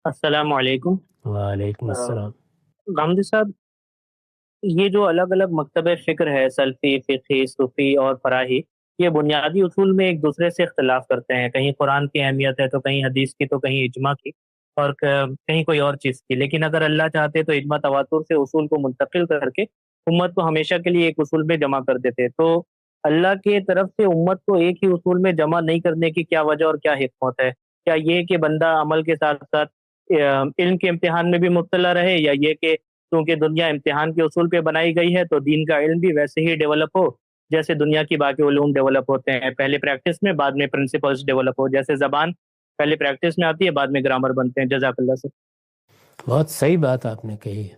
السلام علیکم۔ وعلیکم السلام۔ غامدی صاحب، یہ جو الگ الگ مکتب فکر ہے، سلفی، فقہی، صوفی اور فراہی، یہ بنیادی اصول میں ایک دوسرے سے اختلاف کرتے ہیں۔ کہیں قرآن کی اہمیت ہے تو کہیں حدیث کی، تو کہیں اجماع کی، اور کہیں کوئی اور چیز کی۔ لیکن اگر اللہ چاہتے تو اجماع تواتر سے اصول کو منتقل کر کے امت کو ہمیشہ کے لیے ایک اصول میں جمع کر دیتے۔ تو اللہ کے طرف سے امت کو ایک ہی اصول میں جمع نہیں کرنے کی کیا وجہ اور کیا حکمت ہے؟ کیا یہ کہ بندہ عمل کے ساتھ ساتھ علم کے امتحان میں بھی مبتلا رہے، یا یہ کہ کیونکہ دنیا امتحان کے اصول پہ بنائی گئی ہے تو دین کا علم بھی ویسے ہی ڈیولپ ہو جیسے دنیا کی باقی علوم ڈیولپ ہوتے ہیں؟ پہلے پریکٹس میں، بعد میں پرنسپلز ڈیولپ ہو، جیسے زبان پہلے پریکٹس میں آتی ہے، بعد میں گرامر بنتے ہیں۔ جزاک اللہ سے۔ بہت صحیح بات آپ نے کہی ہے،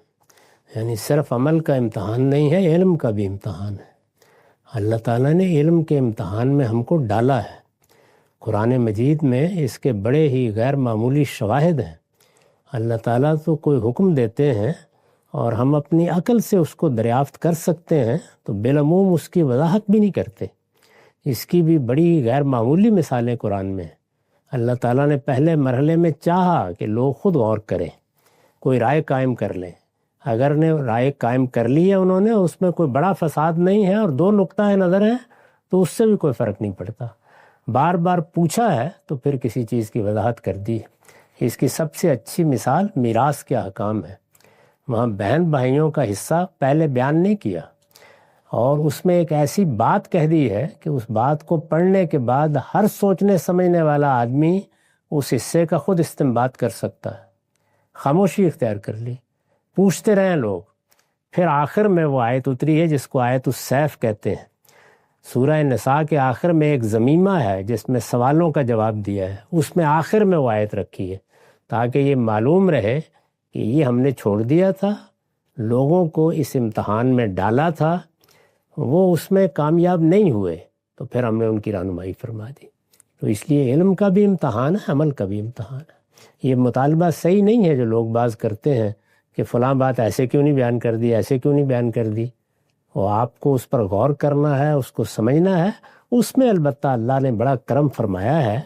یعنی صرف عمل کا امتحان نہیں ہے، علم کا بھی امتحان ہے۔ اللہ تعالیٰ نے علم کے امتحان میں ہم کو ڈالا ہے۔ قرآن مجید میں اس کے بڑے ہی غیر معمولی شواہد ہیں۔ اللہ تعالیٰ تو کوئی حکم دیتے ہیں اور ہم اپنی عقل سے اس کو دریافت کر سکتے ہیں، تو بالعموم اس کی وضاحت بھی نہیں کرتے۔ اس کی بھی بڑی غیر معمولی مثالیں قرآن میں ہیں۔ اللہ تعالیٰ نے پہلے مرحلے میں چاہا کہ لوگ خود غور کریں، کوئی رائے قائم کر لیں۔ اگر نے رائے قائم کر لی ہے انہوں نے، اس میں کوئی بڑا فساد نہیں ہے اور دو نقطۂ نظر ہیں، تو اس سے بھی کوئی فرق نہیں پڑتا۔ بار بار پوچھا ہے تو پھر کسی چیز کی وضاحت کر دی ہے۔ اس کی سب سے اچھی مثال میراث کے احکام ہے۔ وہاں بہن بھائیوں کا حصہ پہلے بیان نہیں کیا، اور اس میں ایک ایسی بات کہہ دی ہے کہ اس بات کو پڑھنے کے بعد ہر سوچنے سمجھنے والا آدمی اس حصے کا خود استنباط کر سکتا ہے۔ خاموشی اختیار کر لی، پوچھتے رہیں لوگ۔ پھر آخر میں وہ آیت اتری ہے جس کو آیت السیف کہتے ہیں۔ سورہ نساء کے آخر میں ایک ضمیمہ ہے جس میں سوالوں کا جواب دیا ہے، اس میں آخر میں وہ آیت رکھی ہے تاکہ یہ معلوم رہے کہ یہ ہم نے چھوڑ دیا تھا، لوگوں کو اس امتحان میں ڈالا تھا، وہ اس میں کامیاب نہیں ہوئے، تو پھر ہم نے ان کی رہنمائی فرما دی۔ تو اس لیے علم کا بھی امتحان ہے، عمل کا بھی امتحان ہے۔ یہ مطالبہ صحیح نہیں ہے جو لوگ باز کرتے ہیں کہ فلاں بات ایسے کیوں نہیں بیان کر دی، ایسے کیوں نہیں بیان کر دی۔ وہ آپ کو اس پر غور کرنا ہے، اس کو سمجھنا ہے۔ اس میں البتہ اللہ نے بڑا کرم فرمایا ہے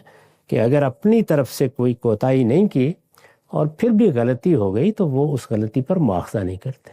کہ اگر اپنی طرف سے کوئی کوتاہی نہیں کی اور پھر بھی غلطی ہو گئی تو وہ اس غلطی پر مواخذہ نہیں کرتے۔